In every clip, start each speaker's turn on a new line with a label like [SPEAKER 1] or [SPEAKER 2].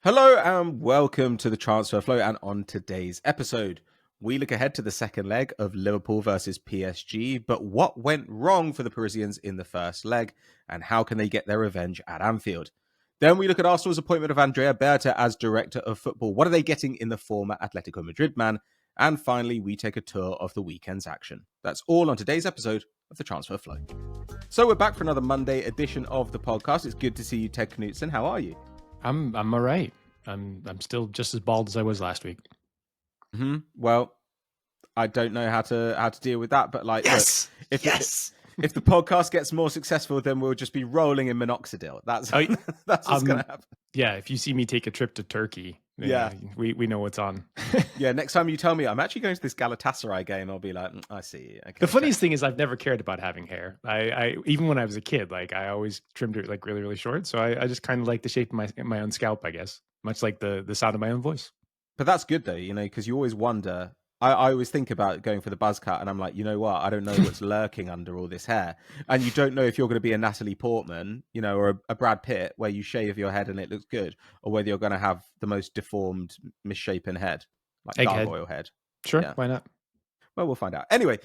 [SPEAKER 1] Hello and welcome to the Transfer Flow, and on today's episode, we look ahead to the second leg of Liverpool versus PSG, but what went wrong for the Parisians in the first leg, and how can they get their revenge at Anfield? Then we look at Arsenal's appointment of Andrea Berta as Director of Football. What are they getting in the former Atletico Madrid man? And finally, we take a tour of the weekend's action. That's all on today's episode of the Transfer Flow. So we're back for another Monday edition of the podcast. It's good to see you, Ted Knutson. How are you?
[SPEAKER 2] I'm all right. I'm still just as bald as I was last week.
[SPEAKER 1] Well, I don't know how to deal with that, but like,
[SPEAKER 2] yes,
[SPEAKER 1] look, if the podcast gets more successful, then we'll just be rolling in minoxidil. That's what's gonna happen.
[SPEAKER 2] Yeah, if you see me take a trip to Turkey, we know what's on.
[SPEAKER 1] Yeah, next time you tell me I'm actually going to this Galatasaray game, I'll be like, I see. Okay,
[SPEAKER 2] the funniest thing is I've never cared about having hair. I even when I was a kid, like I always trimmed it like really, really short. So I just kind of like the shape of my own scalp, I guess, much like the sound of my own voice.
[SPEAKER 1] But that's good though, because you always wonder. I always think about going for the buzz cut, and I'm like, you know what? I don't know what's lurking under all this hair, and you don't know if you're going to be a Natalie Portman, or a Brad Pitt, where you shave your head and it looks good, or whether you're going to have the most deformed, misshapen head, like gargoyle head.
[SPEAKER 2] Sure, yeah. Why not?
[SPEAKER 1] Well, we'll find out. Anyway,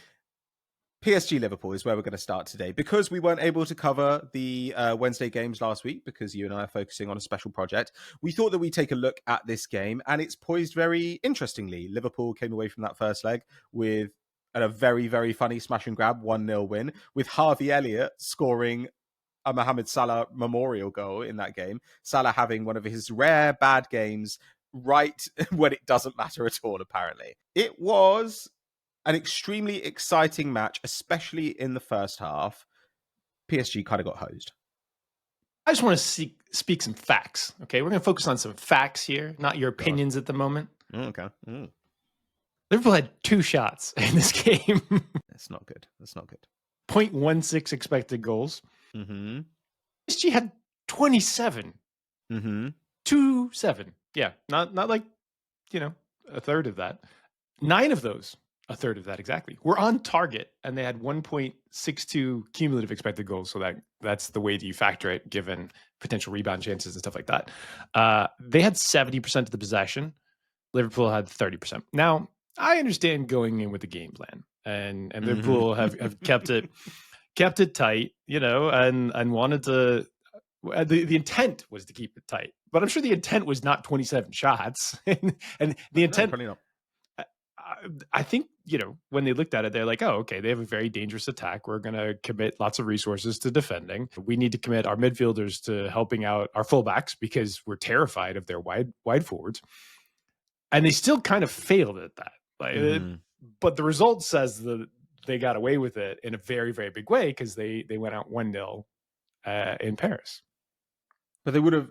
[SPEAKER 1] PSG Liverpool is where we're going to start today, because we weren't able to cover the Wednesday games last week because you and I are focusing on a special project. We thought that we'd take a look at this game, and it's poised very interestingly. Liverpool came away from that first leg with a very, very funny smash and grab 1-0 win, with Harvey Elliott scoring a Mohamed Salah memorial goal in that game. Salah having one of his rare bad games right when it doesn't matter at all, apparently. It was an extremely exciting match, especially in the first half. PSG kind of got hosed.
[SPEAKER 2] I just want to speak some facts. Okay, we're going to focus on some facts here, not your opinions at the moment.
[SPEAKER 1] Okay.
[SPEAKER 2] Liverpool had 2 shots in this game.
[SPEAKER 1] That's not good.
[SPEAKER 2] 0.16 expected goals. PSG had 27. 2-7. Yeah, not like, a third of that. 9 of those, a third of that exactly, were on target, and they had 1.62 cumulative expected goals. So that's the way that you factor it, given potential rebound chances and stuff like that. They had 70% of the possession. Liverpool had 30%. Now, I understand going in with a game plan, and Liverpool have kept it tight, and wanted to. The intent was to keep it tight, but I'm sure the intent was not 27 shots, and the intent.
[SPEAKER 1] No,
[SPEAKER 2] I think, when they looked at it, they're like, oh, okay, they have a very dangerous attack. We're going to commit lots of resources to defending. We need to commit our midfielders to helping out our fullbacks because we're terrified of their wide forwards. And they still kind of failed at that. But the result says that they got away with it in a very, very big way because they went out 1-0 in Paris.
[SPEAKER 1] But they would have,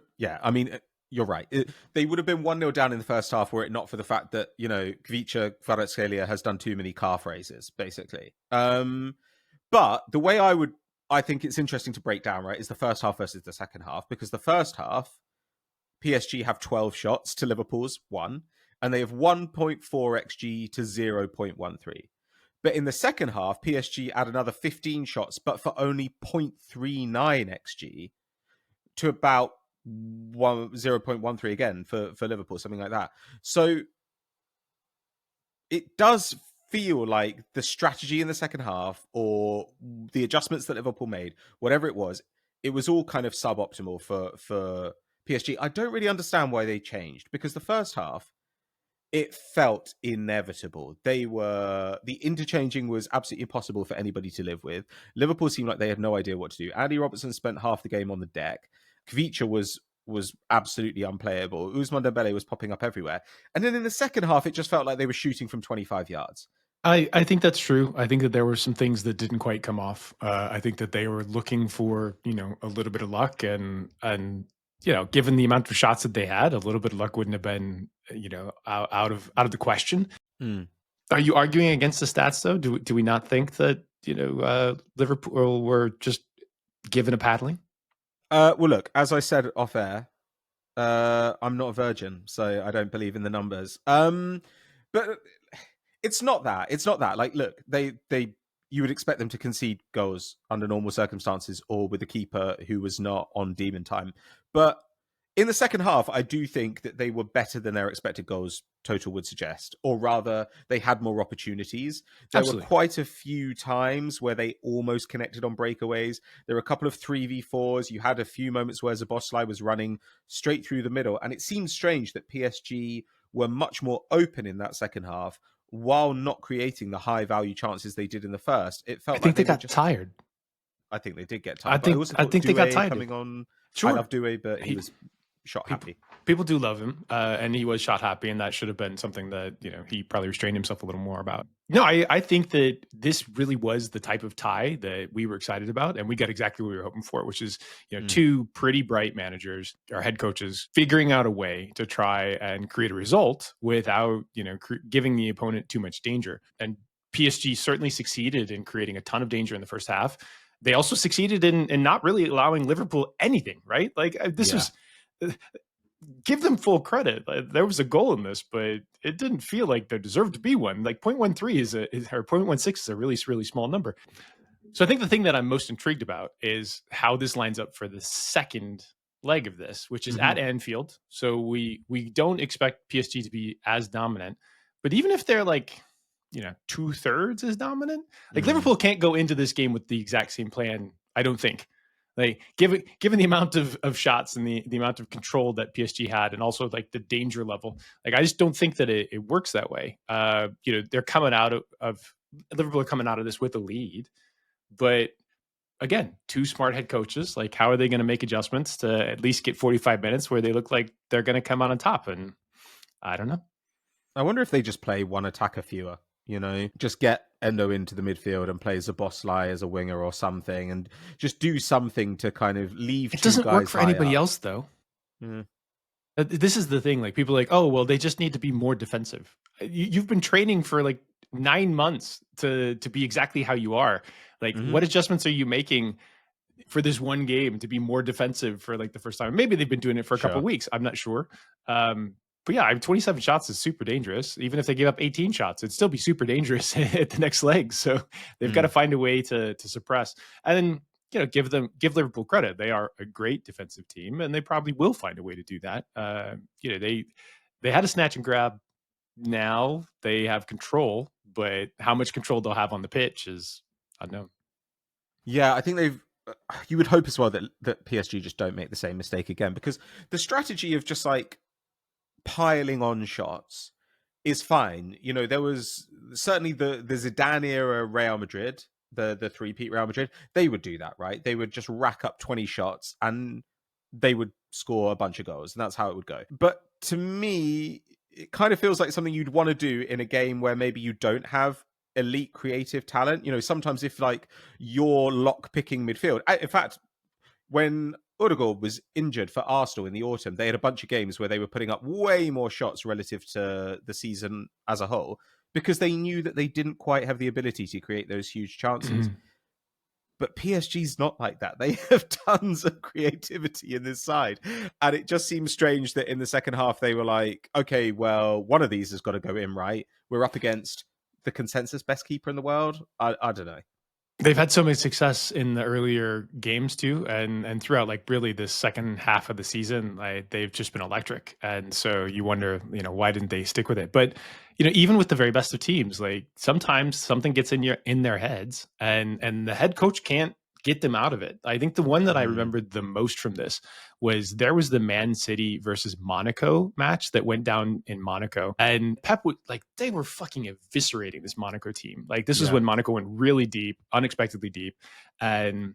[SPEAKER 1] you're right. They would have been 1-0 down in the first half were it not for the fact that, Kvaratskhelia has done too many calf raises, basically. But the way I think it's interesting to break down, right, is the first half versus the second half, because the first half, PSG have 12 shots to Liverpool's 1, and they have 1.4 XG to 0.13. But in the second half, PSG add another 15 shots, but for only 0.39 XG to about 0.13 again for Liverpool, something like that. So it does feel like the strategy in the second half, or the adjustments that Liverpool made, whatever it was all kind of suboptimal for PSG. I don't really understand why they changed, because the first half, it felt inevitable. The interchanging was absolutely impossible for anybody to live with. Liverpool seemed like they had no idea what to do. Andy Robertson spent half the game on the deck. Kvicha was absolutely unplayable. Ousmane Dembele was popping up everywhere. And then in the second half, it just felt like they were shooting from 25 yards.
[SPEAKER 2] I think that's true. I think that there were some things that didn't quite come off. I think that they were looking for, a little bit of luck, and given the amount of shots that they had, a little bit of luck wouldn't have been, out of the question. Are you arguing against the stats though? Do we not think that, Liverpool were just given a paddling?
[SPEAKER 1] Well, look, as I said off air, I'm not a virgin, so I don't believe in the numbers. But it's not that. Like, look, you would expect them to concede goals under normal circumstances, or with a keeper who was not on demon time. But In the second half, I do think that they were better than their expected goals total would suggest, or rather, they had more opportunities. There were
[SPEAKER 2] Absolutely.
[SPEAKER 1] quite a few times where they almost connected on breakaways. There were a couple of 3v4s. You had a few moments where Szoboszlai was running straight through the middle, and it seems strange that PSG were much more open in that second half while not creating the high value chances they did in the first. It
[SPEAKER 2] I
[SPEAKER 1] felt like
[SPEAKER 2] think they
[SPEAKER 1] they were
[SPEAKER 2] got
[SPEAKER 1] just.
[SPEAKER 2] tired.
[SPEAKER 1] I think they did get
[SPEAKER 2] I
[SPEAKER 1] tired, but I
[SPEAKER 2] think
[SPEAKER 1] also
[SPEAKER 2] I
[SPEAKER 1] thought
[SPEAKER 2] think they got
[SPEAKER 1] Doué
[SPEAKER 2] tired.
[SPEAKER 1] coming on. I
[SPEAKER 2] Sure.
[SPEAKER 1] love Doué, but he
[SPEAKER 2] He
[SPEAKER 1] was shot
[SPEAKER 2] people
[SPEAKER 1] happy.
[SPEAKER 2] people do love him, and he was shot happy, and that should have been something that he probably restrained himself a little more about. No, I think that this really was the type of tie that we were excited about, and we got exactly what we were hoping for, which is two pretty bright managers, our head coaches, figuring out a way to try and create a result without giving the opponent too much danger. And PSG certainly succeeded in creating a ton of danger in the first half. They also succeeded in not really allowing Liverpool anything, right? Like this was give them full credit. There was a goal in this, but it didn't feel like there deserved to be one. Like 0.13 or 0.16 is a really, really small number. So I think the thing that I'm most intrigued about is how this lines up for the second leg of this, which is at Anfield. So we don't expect PSG to be as dominant, but even if they're like 2/3 as dominant, like Liverpool can't go into this game with the exact same plan. I don't think. Like given the amount of shots and the amount of control that PSG had, and also like the danger level, like I just don't think that it works that way. They're coming out of Liverpool are coming out of this with a lead, but again, two smart head coaches. Like, how are they going to make adjustments to at least get 45 minutes where they look like they're going to come out on top? And I don't know.
[SPEAKER 1] I wonder if they just play one attacker fewer. Just get Endo into the midfield and play Szoboszlai as a winger or something, and just do something to kind of leave
[SPEAKER 2] It
[SPEAKER 1] two
[SPEAKER 2] doesn't work
[SPEAKER 1] guys
[SPEAKER 2] for
[SPEAKER 1] high
[SPEAKER 2] anybody
[SPEAKER 1] up.
[SPEAKER 2] else, though.
[SPEAKER 1] Mm.
[SPEAKER 2] This is the thing. Like, people are like, oh, well, they just need to be more defensive. You've been training for like 9 months to be exactly how you are. Like, what adjustments are you making for this one game to be more defensive for like the first time? Maybe they've been doing it for a couple of weeks. I'm not sure. But yeah, 27 shots is super dangerous. Even if they give up 18 shots, it'd still be super dangerous at the next leg. So they've got to find a way to suppress. And then give Liverpool credit. They are a great defensive team, and they probably will find a way to do that. They had a snatch and grab. Now they have control, but how much control they'll have on the pitch is unknown.
[SPEAKER 1] Yeah, I think you would hope as well that PSG just don't make the same mistake again, because the strategy of just like piling on shots is fine. There was certainly the Zidane era Real Madrid, the three-peat Real Madrid. They would do that, right? They would just rack up 20 shots and they would score a bunch of goals, and that's how it would go. But to me, it kind of feels like something you'd want to do in a game where maybe you don't have elite creative talent. Sometimes if like you're lock picking midfield. In fact, when Odegaard was injured for Arsenal in the autumn, they had a bunch of games where they were putting up way more shots relative to the season as a whole, because they knew that they didn't quite have the ability to create those huge chances. But PSG's not like that. They have tons of creativity in this side. And it just seems strange that in the second half, they were like, okay, well, one of these has got to go in, right? We're up against the consensus best keeper in the world. I don't know.
[SPEAKER 2] They've had so much success in the earlier games too, and throughout like really the second half of the season, they've just been electric. And so you wonder, why didn't they stick with it? But even with the very best of teams, like sometimes something gets in their heads, and the head coach can't get them out of it. I think the one that I remembered the most from this was there was the Man City versus Monaco match that went down in Monaco, and Pep would they were fucking eviscerating this Monaco team. Like this was when Monaco went really deep, unexpectedly deep, and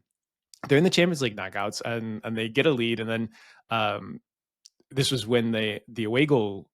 [SPEAKER 2] they're in the Champions League knockouts, and they get a lead, and then this was when the away goal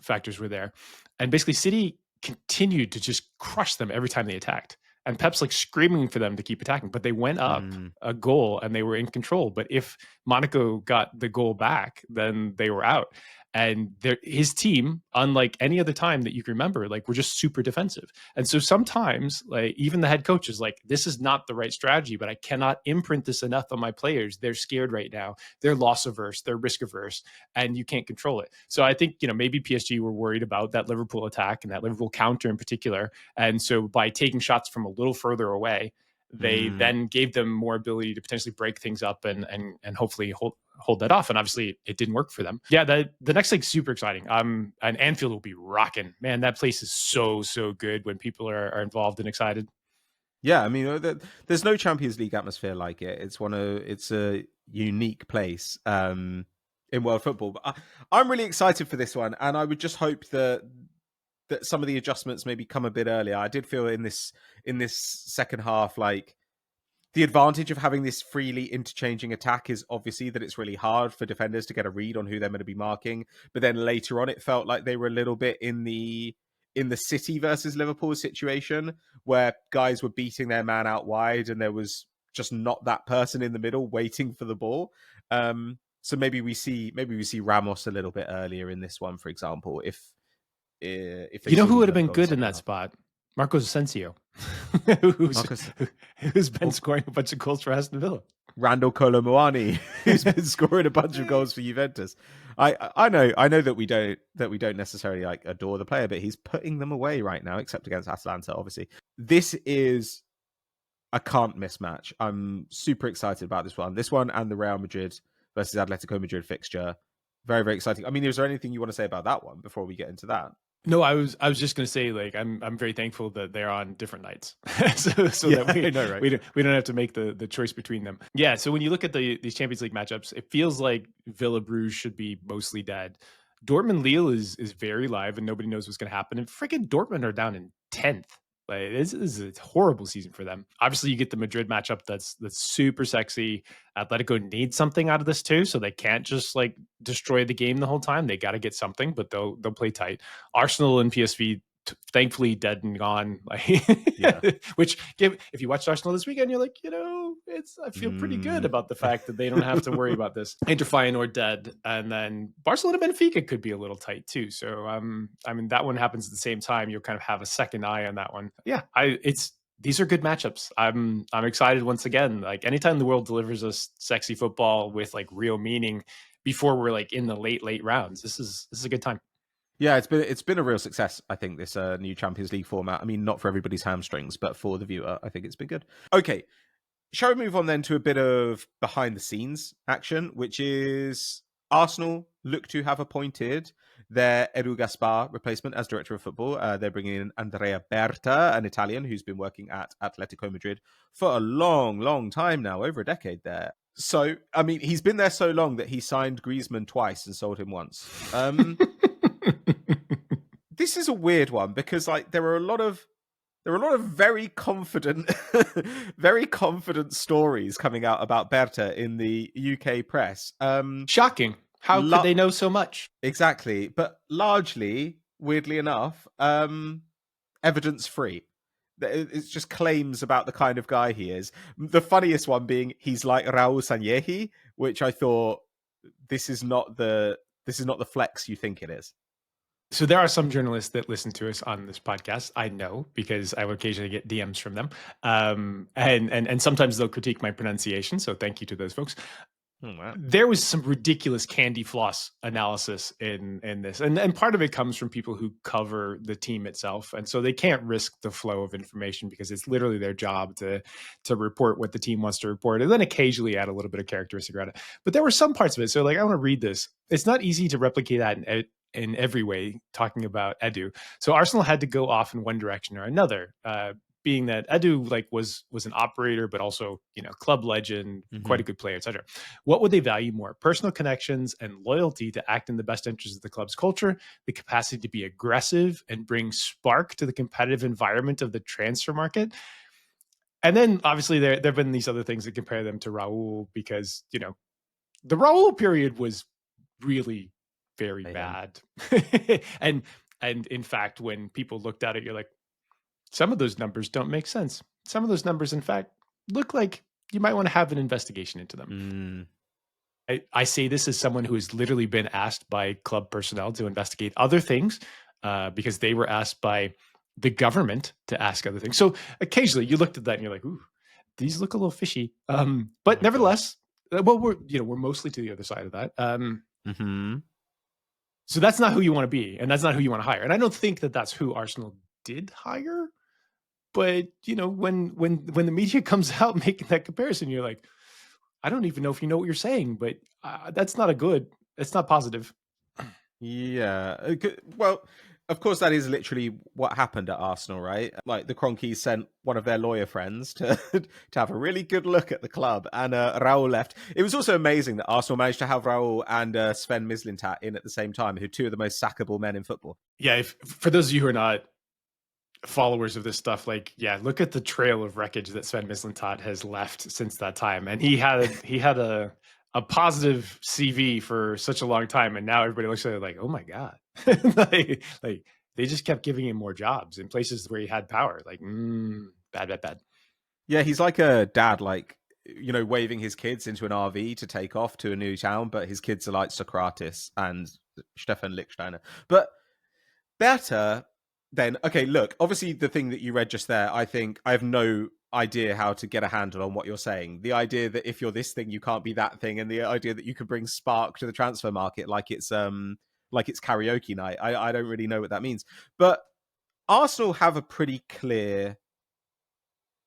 [SPEAKER 2] factors were there, and basically City continued to just crush them every time they attacked. And Pep's like screaming for them to keep attacking, but they went up a goal and they were in control. But if Monaco got the goal back, then they were out. And his team, unlike any other time that you can remember, were just super defensive. And so sometimes, even the head coach is like, this is not the right strategy, but I cannot imprint this enough on my players. They're scared right now. They're loss averse. They're risk averse, and you can't control it. So I think, maybe PSG were worried about that Liverpool attack and that Liverpool counter in particular. And so by taking shots from a little further away, they then gave them more ability to potentially break things up and hopefully hold that off. And obviously it didn't work for them. Yeah, the next league's super exciting. And Anfield will be rocking. Man, that place is so good when people are involved and excited.
[SPEAKER 1] Yeah, I mean, there's no Champions League atmosphere like it. It's a unique place in world football. But I'm really excited for this one, and I would just hope that some of the adjustments maybe come a bit earlier. I did feel in this second half, like the advantage of having this freely interchanging attack is obviously that it's really hard for defenders to get a read on who they're going to be marking. But then later on, it felt like they were a little bit in the City versus Liverpool situation where guys were beating their man out wide and there was just not that person in the middle waiting for the ball. So maybe we see Ramos a little bit earlier in this one, for example, if
[SPEAKER 2] you know who would have been good in that spot? Marcos Asensio, who's been scoring a bunch of goals for Aston Villa.
[SPEAKER 1] Randall Colomuani, who's been scoring a bunch of goals for Juventus. I know that we don't necessarily like adore the player, but he's putting them away right now, except against Atalanta, obviously. This is a can't miss match. I'm super excited about this one. This one and the Real Madrid versus Atletico Madrid fixture. Very, very exciting. I mean, is there anything you want to say about that one before we get into that?
[SPEAKER 2] No, I was just going to say, like, I'm very thankful that they're on different nights, so yeah, that we don't have to make the choice between them. Yeah. So when you look at these Champions League matchups, it feels like Villa Bruges should be mostly dead. Dortmund Lille is very live, and nobody knows what's going to happen. And freaking Dortmund are down in 10th. Like, this is a horrible season for them. Obviously, you get the Madrid matchup that's super sexy. Atletico needs something out of this too, so they can't just like destroy the game the whole time. They got to get something, but they'll play tight. Arsenal and PSV thankfully dead and gone. Like, yeah. Which if you watched Arsenal this weekend, you're like, I feel pretty good about the fact that they don't have to worry about this. Inter Feyenoord dead, and then Barcelona Benfica could be a little tight too. So I mean that one happens at the same time. You'll kind of have a second eye on that one. Yeah, these are good matchups. I'm excited once again. Like anytime the world delivers us sexy football with like real meaning before we're like in the late rounds, this is a good time.
[SPEAKER 1] Yeah, it's been a real success, I think, this new Champions League format. I mean, not for everybody's hamstrings, but for the viewer, I think it's been good. Okay, shall we move on then to a bit of behind-the-scenes action, which is Arsenal look to have appointed their Edu Gaspar replacement as director of football. They're bringing in Andrea Berta, an Italian who's been working at Atletico Madrid for a long time now, over a decade there. So, I mean, he's been there so long that he signed Griezmann twice and sold him once. This is a weird one because like there are a lot of very confident stories coming out about Berta in the UK press.
[SPEAKER 2] Shocking. How could they know so much?
[SPEAKER 1] Exactly. But largely, weirdly enough, evidence free. It's just claims about the kind of guy he is. The funniest one being he's like Raul Senllehi, which I thought this is not the flex you think it is.
[SPEAKER 2] So there are some journalists that listen to us on this podcast. I know because I will occasionally get DMs from them, and sometimes they'll critique my pronunciation. So thank you to those folks. Oh, wow. There was some ridiculous candy floss analysis in this, and part of it comes from people who cover the team itself, and so they can't risk the flow of information because it's literally their job to report what the team wants to report, and then occasionally add a little bit of characteristic around it. But there were some parts of it. So like I want to read this. It's not easy to replicate that in every way, talking about Edu. So Arsenal had to go off in one direction or another, being that Edu like was an operator, but also, club legend, quite a good player, etc. What would they value more? Personal connections and loyalty to act in the best interest of the club's culture, the capacity to be aggressive and bring spark to the competitive environment of the transfer market. And then obviously there have been these other things that compare them to Raul because, the Raul period was really very bad. and in fact, when people looked at it, you're like, some of those numbers don't make sense. Some of those numbers, in fact, look like you might want to have an investigation into them. I say this as someone who has literally been asked by club personnel to investigate other things because they were asked by the government to ask other things. So occasionally you looked at that and you're like, ooh, these look a little fishy. But nevertheless, well, we're mostly to the other side of that. So that's not who you want to be, and that's not who you want to hire. And I don't think that that's who Arsenal did hire. But when the media comes out making that comparison, you're like, I don't even know if you know what you're saying, but that's not it's not positive.
[SPEAKER 1] Yeah. Well, of course, that is literally what happened at Arsenal, right? Like the Cronkies sent one of their lawyer friends to to have a really good look at the club, and Raul left. It was also amazing that Arsenal managed to have Raul and Sven Mislintat in at the same time, who are two of the most sackable men in football.
[SPEAKER 2] Yeah, for those of you who are not followers of this stuff, like, yeah, look at the trail of wreckage that Sven Mislintat has left since that time, and he had a positive CV for such a long time, and now everybody looks at it like, oh my god, like they just kept giving him more jobs in places where he had power. Like, bad.
[SPEAKER 1] Yeah, he's like a dad, like, waving his kids into an RV to take off to a new town, but his kids are like Socrates and Stefan Lichtsteiner. But better then, okay, look, obviously the thing that you read just there, I think I have no idea how to get a handle on what you're saying. The idea that if you're this thing, you can't be that thing, and the idea that you can bring spark to the transfer market like it's karaoke night. I don't really know what that means. But Arsenal have a pretty clear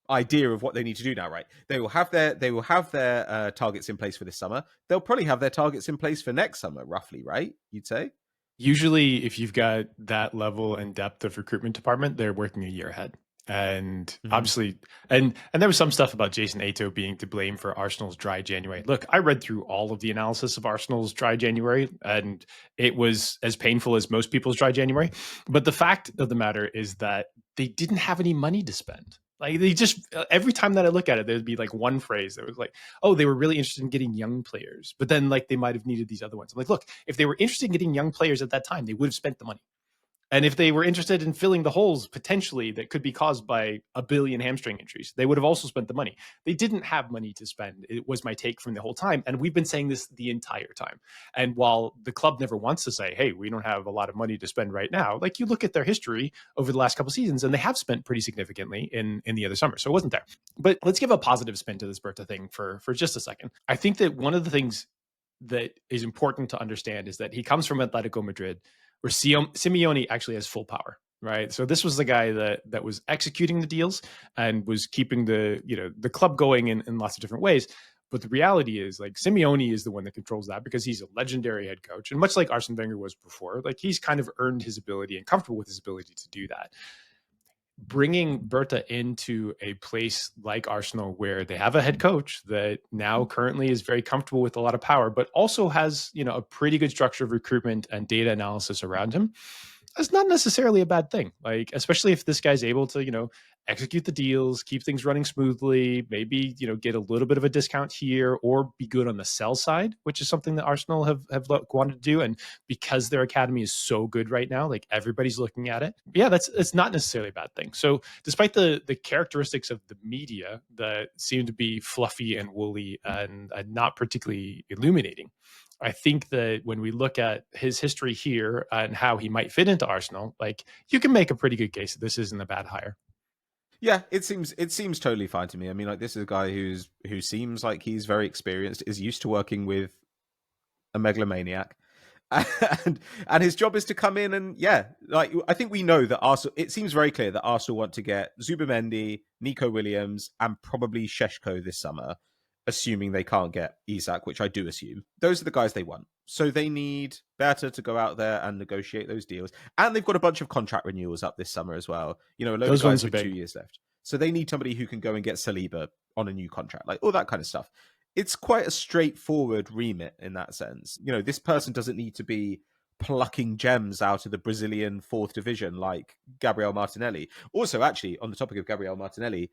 [SPEAKER 1] idea of what they need to do now, right? They will have their targets in place for this summer. They'll probably have their targets in place for next summer, roughly, right? You'd say.
[SPEAKER 2] Usually, if you've got that level and depth of recruitment department, they're working a year ahead. And obviously, and there was some stuff about Jason Ato being to blame for Arsenal's dry January. Look, I read through all of the analysis of Arsenal's dry January, and it was as painful as most people's dry January. But the fact of the matter is that they didn't have any money to spend. Like, they just, every time that I look at it, there'd be like one phrase that was like, oh, they were really interested in getting young players, but then like they might have needed these other ones. I'm like, look, if they were interested in getting young players at that time, they would have spent the money. And if they were interested in filling the holes potentially that could be caused by a billion hamstring injuries, they would have also spent the money. They didn't have money to spend. It was my take from the whole time. And we've been saying this the entire time. And while the club never wants to say, hey, we don't have a lot of money to spend right now, like, you look at their history over the last couple of seasons, and they have spent pretty significantly in the other summer. So it wasn't there. But let's give a positive spin to this Berta thing for just a second. I think that one of the things that is important to understand is that he comes from Atletico Madrid, where Simeone actually has full power, right? So this was the guy that was executing the deals and was keeping the club going in lots of different ways. But the reality is, like, Simeone is the one that controls that because he's a legendary head coach, and much like Arsene Wenger was before, like, he's kind of earned his ability and comfortable with his ability to do that. Bringing Berta into a place like Arsenal, where they have a head coach that now currently is very comfortable with a lot of power, but also has, a pretty good structure of recruitment and data analysis around him, that's not necessarily a bad thing. Like, especially if this guy's able to, execute the deals, keep things running smoothly, maybe, get a little bit of a discount here, or be good on the sell side, which is something that Arsenal have wanted to do. And because their academy is so good right now, like, everybody's looking at it. Yeah, it's not necessarily a bad thing. So despite the characteristics of the media that seem to be fluffy and woolly and not particularly illuminating, I think that when we look at his history here and how he might fit into Arsenal, like, you can make a pretty good case that this isn't a bad hire.
[SPEAKER 1] Yeah, it seems totally fine to me. I mean, like, this is a guy who seems like he's very experienced, is used to working with a megalomaniac, and his job is to come in and, yeah, like, I think we know that Arsenal. It seems very clear that Arsenal want to get Zubimendi, Nico Williams, and probably Šeško this summer, assuming they can't get Isak, which I do assume. Those are the guys they want. So they need Berta to go out there and negotiate those deals. And they've got a bunch of contract renewals up this summer as well. A load
[SPEAKER 2] Those
[SPEAKER 1] of
[SPEAKER 2] ones
[SPEAKER 1] guys
[SPEAKER 2] are
[SPEAKER 1] with
[SPEAKER 2] big.
[SPEAKER 1] 2 years left. So they need somebody who can go and get Saliba on a new contract, like all that kind of stuff. It's quite a straightforward remit in that sense. This person doesn't need to be plucking gems out of the Brazilian fourth division like Gabriel Martinelli. Also, actually, on the topic of Gabriel Martinelli,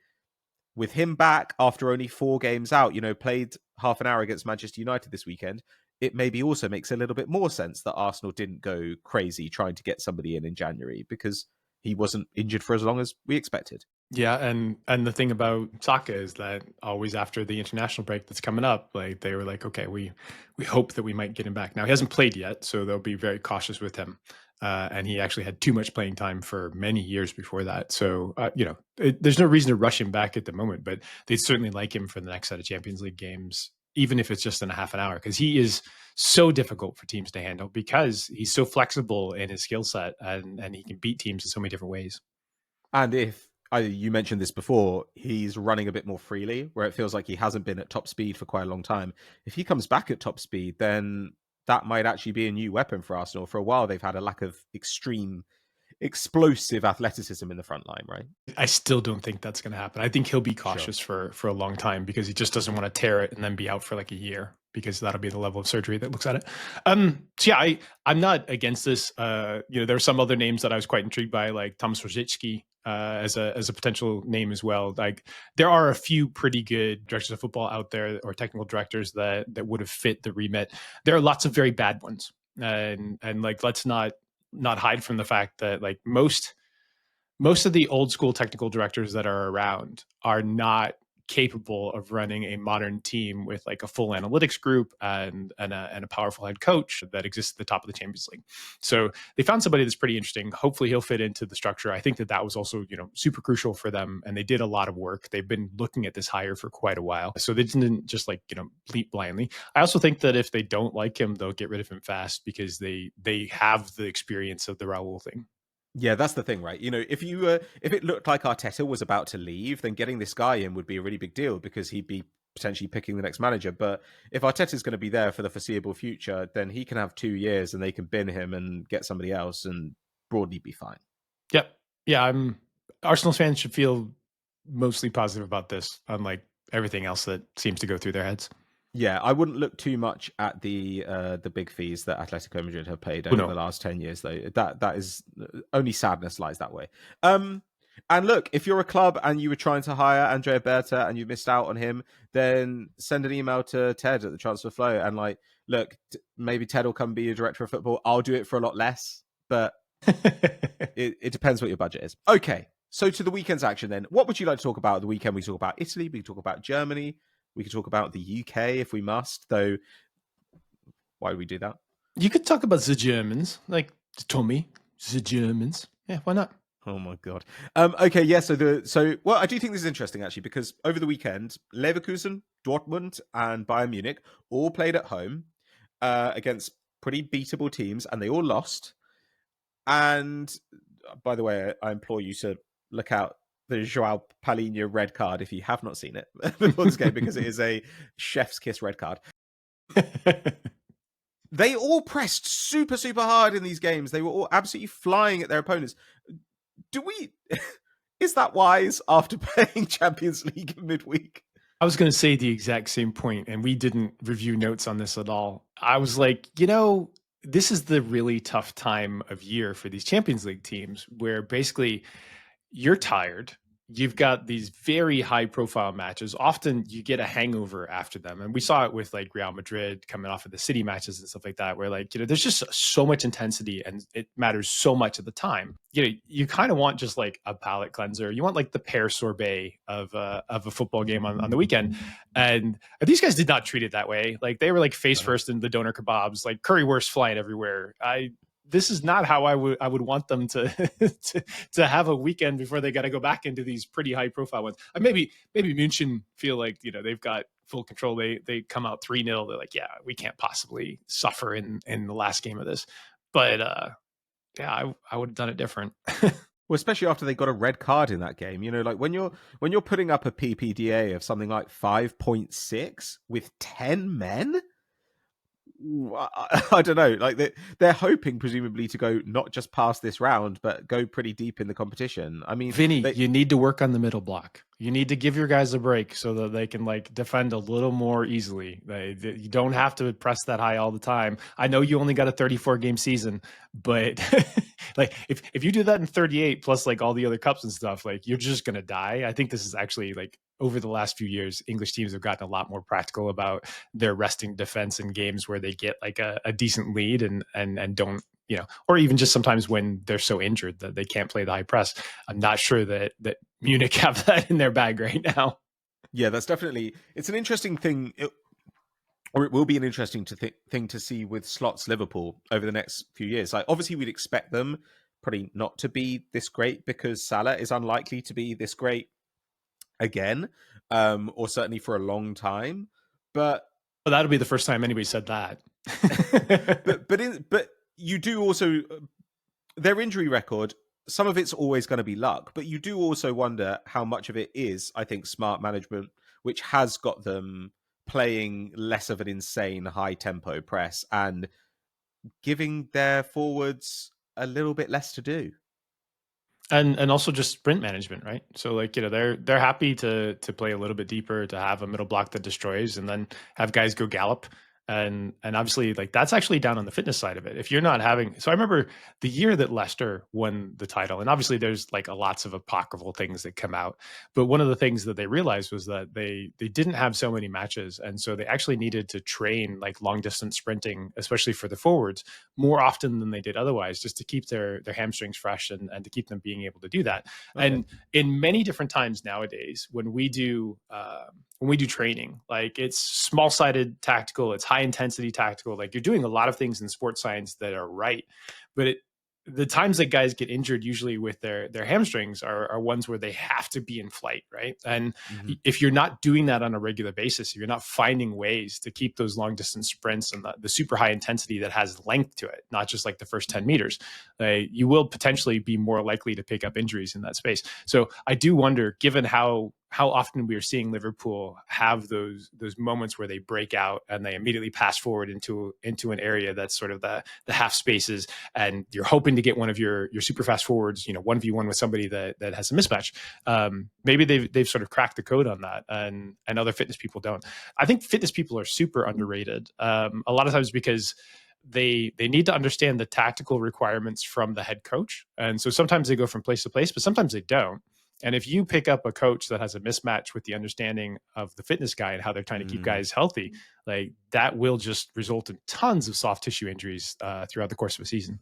[SPEAKER 1] with him back after only 4 games out, played half an hour against Manchester United this weekend, it maybe also makes a little bit more sense that Arsenal didn't go crazy trying to get somebody in January, because he wasn't injured for as long as we expected.
[SPEAKER 2] Yeah, and the thing about Saka is that always after the international break that's coming up, like, they were like, okay, we hope that we might get him back. Now, he hasn't played yet, so they'll be very cautious with him. And he actually had too much playing time for many years before that. So, there's no reason to rush him back at the moment, but they'd certainly like him for the next set of Champions League games, even if it's just in a half an hour, because he is so difficult for teams to handle because he's so flexible in his skill set, and he can beat teams in so many different ways.
[SPEAKER 1] And if you mentioned this before, he's running a bit more freely, where it feels like he hasn't been at top speed for quite a long time. If he comes back at top speed, then that might actually be a new weapon for Arsenal. For a while, they've had a lack of extreme, explosive athleticism in the front line, right?
[SPEAKER 2] I still don't think that's going to happen. I think he'll be
[SPEAKER 1] Sure.
[SPEAKER 2] cautious for a long time because he just doesn't want to tear it and then be out for like a year, because that'll be the level of surgery that looks at it. So yeah, I'm not against this. There are some other names that I was quite intrigued by, like Tomasz Rosicky as a potential name as well. Like there are a few pretty good directors of football out there, or technical directors that would have fit the remit. There are lots of very bad ones, and like let's not hide from the fact that like most of the old school technical directors that are around are not capable of running a modern team with like a full analytics group and a powerful head coach that exists at the top of the Champions League. So they found somebody that's pretty interesting. Hopefully he'll fit into the structure. I think that was also, super crucial for them. And they did a lot of work. They've been looking at this hire for quite a while. So they didn't just like, leap blindly. I also think that if they don't like him, they'll get rid of him fast because they have the experience of the Raul thing.
[SPEAKER 1] Yeah, that's the thing, right? If it looked like Arteta was about to leave, then getting this guy in would be a really big deal because he'd be potentially picking the next manager. But if Arteta's going to be there for the foreseeable future, then he can have 2 years and they can bin him and get somebody else and broadly be fine.
[SPEAKER 2] Yep. Yeah, Arsenal fans should feel mostly positive about this, unlike everything else that seems to go through their heads.
[SPEAKER 1] Yeah, I wouldn't look too much at the big fees that Atletico Madrid have paid over the last 10 years, though. That is only sadness lies that way. And look, if you're a club and you were trying to hire Andrea Berta and you missed out on him, then send an email to Ted at the Transfer Flow and like, look, maybe Ted will come be your director of football. I'll do it for a lot less, but it depends what your budget is. Okay, so to the weekend's action then. What would you like to talk about at the weekend? We talk about Italy, we talk about Germany. We could talk about the UK if we must, though. Why would we do that?
[SPEAKER 2] You could talk about the Germans, like Tommy, the Germans. Yeah, why not?
[SPEAKER 1] Oh my god. Okay, yeah. So I do think this is interesting actually because over the weekend, Leverkusen, Dortmund, and Bayern Munich all played at home against pretty beatable teams, and they all lost. And by the way, I implore you to look out the Joao Palhinha red card if you have not seen it before this game, because it is a chef's kiss red card. They all pressed super, super hard in these games. They were all absolutely flying at their opponents. Is that wise after playing Champions League in midweek?
[SPEAKER 2] I was going to say the exact same point, and we didn't review notes on this at all. I was like, this is the really tough time of year for these Champions League teams where basically you're tired. You've got these very high profile matches. Often you get a hangover after them. And we saw it with like Real Madrid coming off of the City matches and stuff like that, where like, there's just so much intensity and it matters so much at the time. You kind of want just like a palate cleanser. You want like the pear sorbet of a football game on the weekend. And these guys did not treat it that way. Like they were like face first in the doner kebabs, like currywurst flying everywhere. This is not how I would want them to to have a weekend before they got to go back into these pretty high profile ones. Maybe München feel like they've got full control. They come out 3-0. They're like, yeah, we can't possibly suffer in the last game of this. But yeah, I would have done it different.
[SPEAKER 1] Well, especially after they got a red card in that game. Like when you're putting up a PPDA of something like 5.6 with 10 men. I don't know. Like they're hoping, presumably, to go not just past this round, but go pretty deep in the competition. I mean,
[SPEAKER 2] Vinny, you need to work on the middle block. You need to give your guys a break so that they can like defend a little more easily. You don't have to press that high all the time. I know you only got a 34 game season, but like if you do that in 38 plus like all the other cups and stuff, like you're just gonna die. I think this is actually like over the last few years, English teams have gotten a lot more practical about their resting defense in games where they get like a decent lead and don't, or even just sometimes when they're so injured that they can't play the high press. I'm not sure that Munich have that in their bag right now.
[SPEAKER 1] Yeah, that's definitely, it's an interesting thing, or it will be an interesting thing to see with Slot's Liverpool over the next few years. Like obviously we'd expect them probably not to be this great because Salah is unlikely to be this great again, or certainly for a long time. But
[SPEAKER 2] that'll be the first time anybody said that.
[SPEAKER 1] but you do also their injury record some of it's always going to be luck, but you do also wonder how much of it is, I think, smart management, which has got them playing less of an insane high tempo press and giving their forwards a little bit less to do.
[SPEAKER 2] And also just sprint management, right? So like, they're happy to play a little bit deeper, to have a middle block that destroys, and then have guys go gallop. And obviously, like, that's actually down on the fitness side of it. If you're not having, so I remember the year that Leicester won the title, and obviously there's like lots of apocryphal things that come out, but one of the things that they realized was that they didn't have so many matches, and so they actually needed to train like long distance sprinting, especially for the forwards, more often than they did otherwise, just to keep their hamstrings fresh, and to keep them being able to do that. Okay. And in many different times nowadays, when we do training, like, it's small-sided tactical, it's high-intensity tactical. Like, you're doing a lot of things in sports science that are right, but the times that guys get injured, usually with their hamstrings, are ones where they have to be in flight, right? And if you're not doing that on a regular basis, if you're not finding ways to keep those long-distance sprints and the super high intensity that has length to it, not just like the first 10 meters, you will potentially be more likely to pick up injuries in that space. So I do wonder, given how often we are seeing Liverpool have those moments where they break out and they immediately pass forward into an area that's sort of the half spaces, and you're hoping to get one of your super fast forwards, 1v1 with somebody that has a mismatch. Maybe they've sort of cracked the code on that, and other fitness people don't. I think fitness people are super underrated, a lot of times, because they need to understand the tactical requirements from the head coach. And so sometimes they go from place to place, but sometimes they don't. And if you pick up a coach that has a mismatch with the understanding of the fitness guy and how they're trying to keep guys healthy, like, that will just result in tons of soft tissue injuries throughout the course of a season.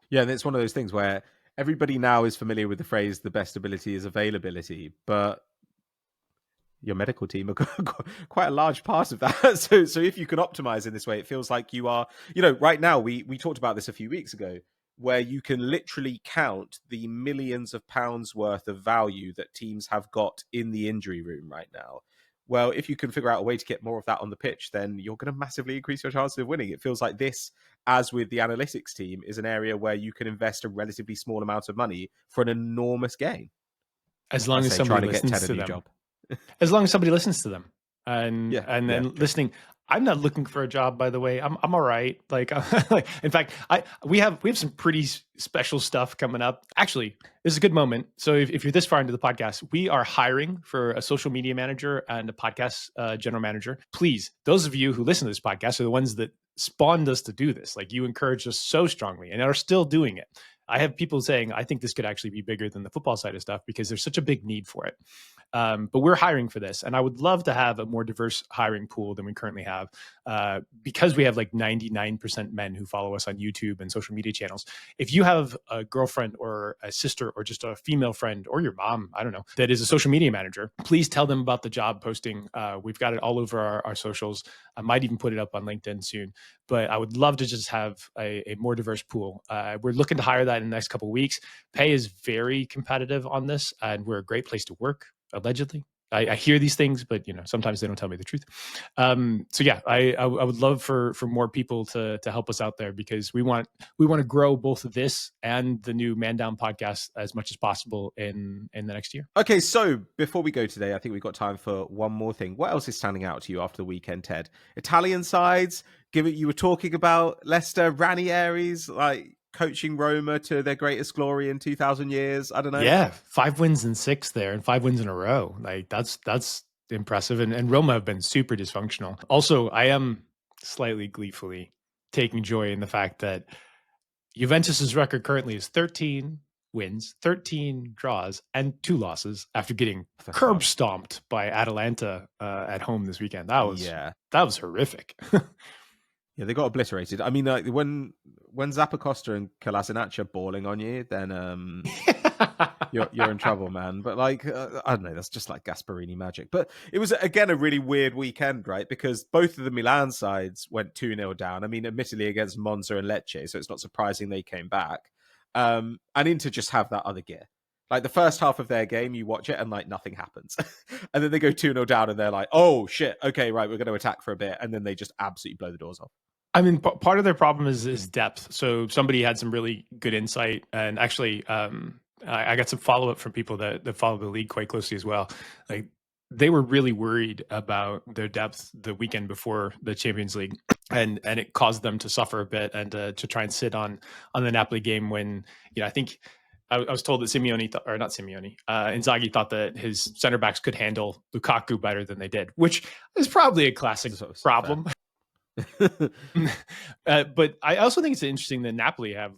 [SPEAKER 1] Yeah, and it's one of those things where everybody now is familiar with the phrase, the best ability is availability, but your medical team are quite a large part of that. So if you can optimize in this way, it feels like you are, right now, we talked about this a few weeks ago, where you can literally count the millions of pounds worth of value that teams have got in the injury room right now. Well, if you can figure out a way to get more of that on the pitch, then you're going to massively increase your chances of winning. It feels like this, as with the analytics team, is an area where you can invest a relatively small amount of money for an enormous gain.
[SPEAKER 2] As long as somebody listens to them. As long as somebody listens to them. Listening. I'm not looking for a job, by the way. I'm all right. Like, in fact, we have some pretty special stuff coming up. Actually, this is a good moment. So if you're this far into the podcast, we are hiring for a social media manager and a podcast general manager. Please, those of you who listen to this podcast are the ones that spawned us to do this. Like, you encouraged us so strongly and are still doing it. I have people saying, I think this could actually be bigger than the football side of stuff, because there's such a big need for it. But we're hiring for this, and I would love to have a more diverse hiring pool than we currently have, because we have like 99% men who follow us on YouTube and social media channels. If you have a girlfriend or a sister or just a female friend, or your mom, I don't know, that is a social media manager, please tell them about the job posting. We've got it all over our socials. I might even put it up on LinkedIn soon, but I would love to just have a more diverse pool. We're looking to hire that in the next couple of weeks. Pay is very competitive on this, and we're a great place to work. Allegedly, I hear these things, but sometimes they don't tell me the truth. So yeah, I would love for more people to help us out there, because we want to grow both this and the new Man Down podcast as much as possible in the next year.
[SPEAKER 1] Okay, so before we go today, I think we've got time for one more thing. What else is standing out to you after the weekend, Ted? Italian sides. You were talking about Leicester, Ranieri's, like, coaching Roma to their greatest glory in 2,000 years. I don't know.
[SPEAKER 2] Yeah, 5 wins in 6 there, and 5 wins in a row. Like, that's impressive. And Roma have been super dysfunctional. Also, I am slightly gleefully taking joy in the fact that Juventus's record currently is 13 wins, 13 draws, and 2 losses after getting curb stomped by Atalanta at home this weekend. That was horrific.
[SPEAKER 1] Yeah, they got obliterated. I mean, when Zappacosta and Kolasinac are balling on you, then you're in trouble, man. But I don't know, that's just like Gasparini magic. But it was, again, a really weird weekend, right? Because both of the Milan sides went 2-0 down. I mean, admittedly against Monza and Lecce, so it's not surprising they came back. And Inter just have that other gear. Like, the first half of their game, you watch it and like nothing happens. And then they go 2-0 down and they're like, oh shit, okay, right, we're going to attack for a bit. And then they just absolutely blow the doors off.
[SPEAKER 2] I mean, part of their problem is depth. So somebody had some really good insight, and actually, I got some follow up from people that follow the league quite closely as well. Like they were really worried about their depth the weekend before the Champions League, and it caused them to suffer a bit and to try and sit on the Napoli game when I think. I was told that Inzaghi thought that his center backs could handle Lukaku better than they did, which is probably a classic problem. But I also think it's interesting that Napoli have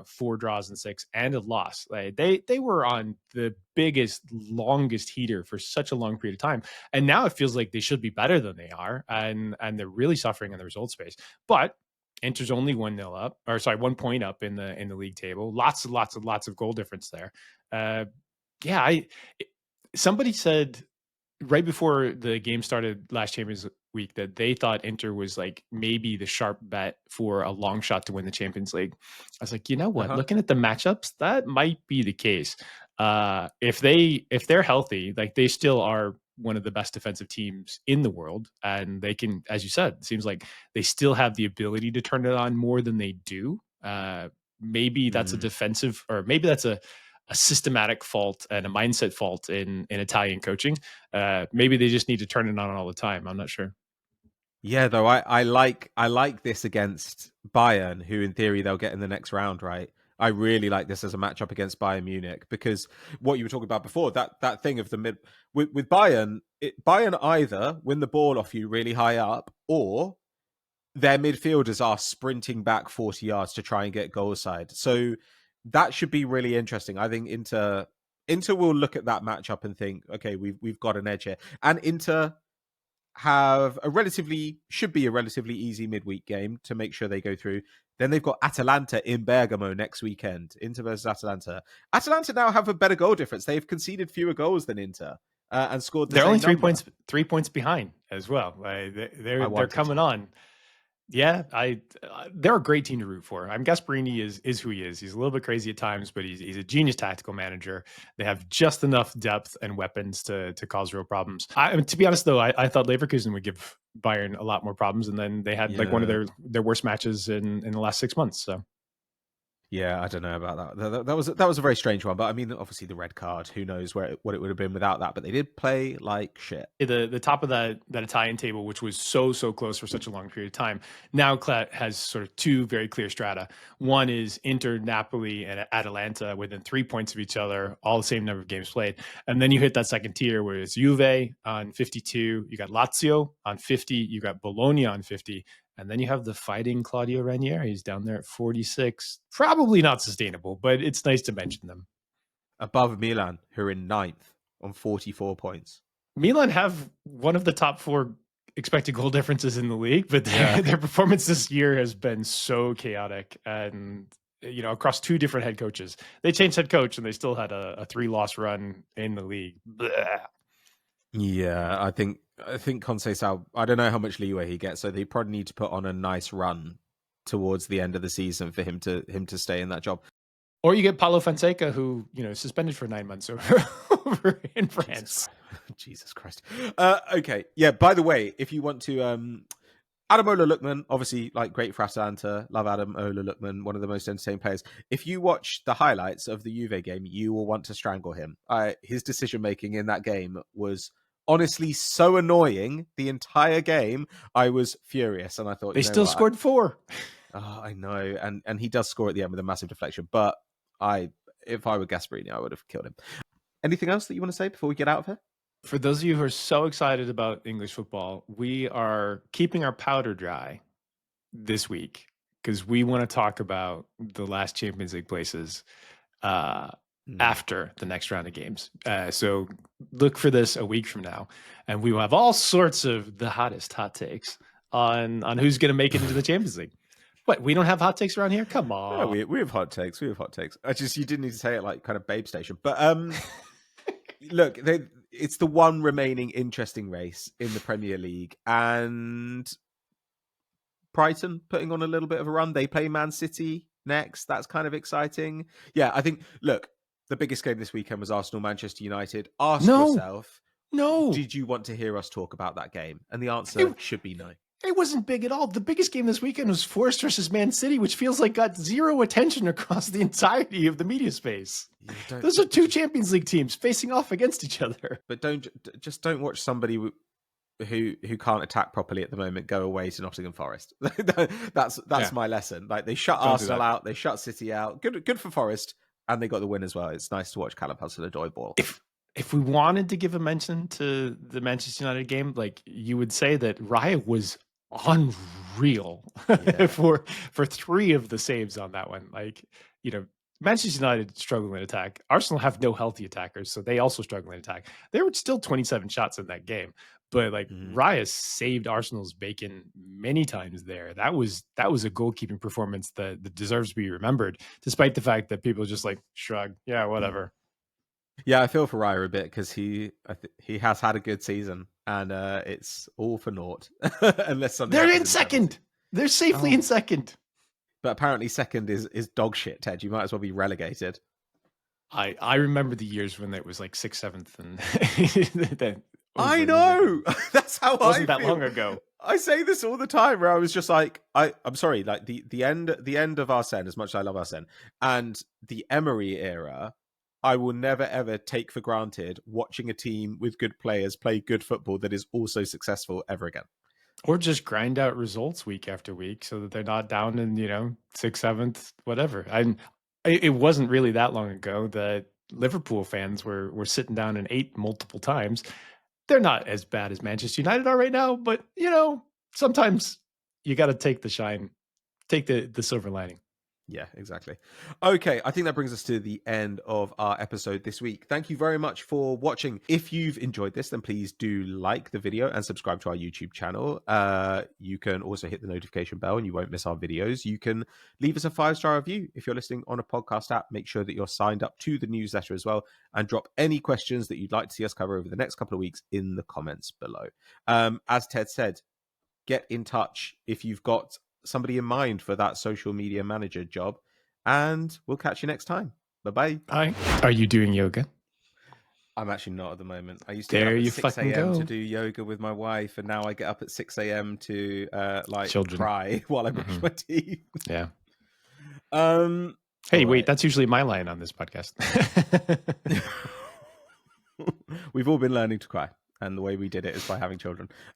[SPEAKER 2] 4 draws and 6 and a loss. Like they were on the biggest, longest heater for such a long period of time, and now it feels like they should be better than they are, and they're really suffering in the result space. But Inter's only 1-0 up, or sorry, 1 point up in the league table. Lots of goal difference there. Somebody said right before the game started last Champions Week that they thought Inter was like maybe the sharp bet for a long shot to win the Champions League. I was like, you know what? Looking at the matchups, that might be the case. If they're healthy, like they still are one of the best defensive teams in the world, and they can, as you said, it seems like they still have the ability to turn it on more than they do. Maybe that's a defensive, or maybe that's a systematic fault and a mindset fault in Italian coaching. Maybe they just need to turn it on all the time. I'm not sure.
[SPEAKER 1] Yeah, though I like this against Bayern, who in theory they'll get in the next round, right? I really like this as a matchup against Bayern Munich, because what you were talking about before, that thing of the mid with Bayern, Bayern either win the ball off you really high up, or their midfielders are sprinting back 40 yards to try and get goal side. So that should be really interesting. I think Inter will look at that matchup and think, okay, we've got an edge here, and Inter have should be a relatively easy midweek game to make sure they go through. Then they've got Atalanta in Bergamo next weekend. Inter versus Atalanta. Atalanta now have a better goal difference. They've conceded fewer goals than Inter and scored the same
[SPEAKER 2] only 3
[SPEAKER 1] number.
[SPEAKER 2] points 3 points behind as well. They're coming on. Yeah, they're a great team to root for. Gasperini is who he is. He's a little bit crazy at times, but he's a genius tactical manager. They have just enough depth and weapons to cause real problems. To be honest, though, I thought Leverkusen would give Bayern a lot more problems, and then they had like one of their worst matches in the last 6 months. So.
[SPEAKER 1] Yeah, I don't know about that. That was a very strange one, but I mean, obviously the red card. Who knows what it would have been without that? But they did play like shit.
[SPEAKER 2] The top of that Italian table, which was so close for such a long period of time, now has sort of 2 very clear strata. One is Inter, Napoli, and Atalanta within 3 points of each other, all the same number of games played. And then you hit that second tier where it's Juve on 52, you got Lazio on 50, you got Bologna on 50. And then you have the fighting Claudio Ranieri. He's down there at 46. Probably not sustainable, but it's nice to mention them.
[SPEAKER 1] Above Milan, who are in 9th on 44 points.
[SPEAKER 2] Milan have one of the top 4 expected goal differences in the league, but their performance this year has been so chaotic. And, across 2 different head coaches. They changed head coach and they still had a 3-loss run in the league. Blech.
[SPEAKER 1] Yeah, I think Conceição, I don't know how much leeway he gets, so they probably need to put on a nice run towards the end of the season for him to stay in that job.
[SPEAKER 2] Or you get Paulo Fonseca, who suspended for 9 months over in France.
[SPEAKER 1] Jesus Christ. Okay, yeah. By the way, if you want to, Ademola Lookman, obviously, like, great for Atalanta. Love Ademola Lookman, one of the most entertaining players. If you watch the highlights of the Juve game, you will want to strangle him. His decision making in that game was honestly so annoying. The entire game, I was furious, and I thought
[SPEAKER 2] they still scored 4.
[SPEAKER 1] Oh, I know, and he does score at the end with a massive deflection. But if I were Gasperini, I would have killed him. Anything else that you want to say before we get out of here?
[SPEAKER 2] For those of you who are so excited about English football, we are keeping our powder dry this week because we want to talk about the last Champions League places after the next round of games. So look for this a week from now, and we will have all sorts of the hottest hot takes on who's going to make it into the Champions League. What, we don't have hot takes around here? Come on.
[SPEAKER 1] No, we have hot takes. We have hot takes. You didn't need to say it like kind of Babe Station. But look, it's the one remaining interesting race in the Premier League. And Brighton putting on a little bit of a run. They play Man City next. That's kind of exciting. Yeah, I think, look, the biggest game this weekend was Arsenal-Manchester United. Ask yourself, did you want to hear us talk about that game? And the answer should be no.
[SPEAKER 2] It wasn't big at all. The biggest game this weekend was Forest versus Man City, which feels like got zero attention across the entirety of the media space.
[SPEAKER 1] Yeah,
[SPEAKER 2] Those are two Champions League teams facing off against each other.
[SPEAKER 1] But don't watch somebody who can't attack properly at the moment go away to Nottingham Forest. That's my lesson. Like, they shut Arsenal out, they shut City out. Good for Forest, and they got the win as well. It's nice to watch Callum Hudson-Odoi ball.
[SPEAKER 2] If we wanted to give a mention to the Manchester United game, like, you would say that Raya was unreal for 3 of the saves on that one. Like, Manchester United struggling in attack. Arsenal have no healthy attackers, so they also struggle in attack. There were still 27 shots in that game, but like Raya saved Arsenal's bacon many times there. That was a goalkeeping performance that deserves to be remembered, despite the fact that people just like shrug, yeah, whatever.
[SPEAKER 1] Yeah, I feel for Raya a bit because he has had a good season, and it's all for naught unless something.
[SPEAKER 2] They're in second. They're safely in second.
[SPEAKER 1] But apparently second is dog shit, Ted. You might as well be relegated.
[SPEAKER 2] I remember the years when it was like 6th, 7th, and
[SPEAKER 1] I know. That's how I
[SPEAKER 2] wasn't that long ago.
[SPEAKER 1] I say this all the time, where I was just like, I'm sorry, like the end of Arsene, as much as I love Arsene, and the Emery era, I will never ever take for granted watching a team with good players play good football that is also successful ever again.
[SPEAKER 2] Or just grind out results week after week so that they're not down in, 6th, 7th, whatever. It wasn't really that long ago that Liverpool fans were sitting down in 8 multiple times. They're not as bad as Manchester United are right now, but, sometimes you got to take the shine, take the silver lining.
[SPEAKER 1] Yeah, exactly. Okay, I think that brings us to the end of our episode this week. Thank you very much for watching. If you've enjoyed this, then please do like the video and subscribe to our YouTube channel. You can also hit the notification bell and you won't miss our videos. You can leave us a 5-star review if you're listening on a podcast app. Make sure that you're signed up to the newsletter as well, and drop any questions that you'd like to see us cover over the next couple of weeks in the comments below. As Ted said, get in touch if you've got somebody in mind for that social media manager job, and we'll catch you next time. Bye-bye.
[SPEAKER 2] Bye. Are you doing yoga?
[SPEAKER 1] I'm actually not at the moment. I used to get up at 6 a.m. to do yoga with my wife, and now I get up at 6 a.m. to cry while I brush my teeth.
[SPEAKER 2] Yeah. Hey, wait, that's usually my line on this podcast.
[SPEAKER 1] We've all been learning to cry, and the way we did it is by having children.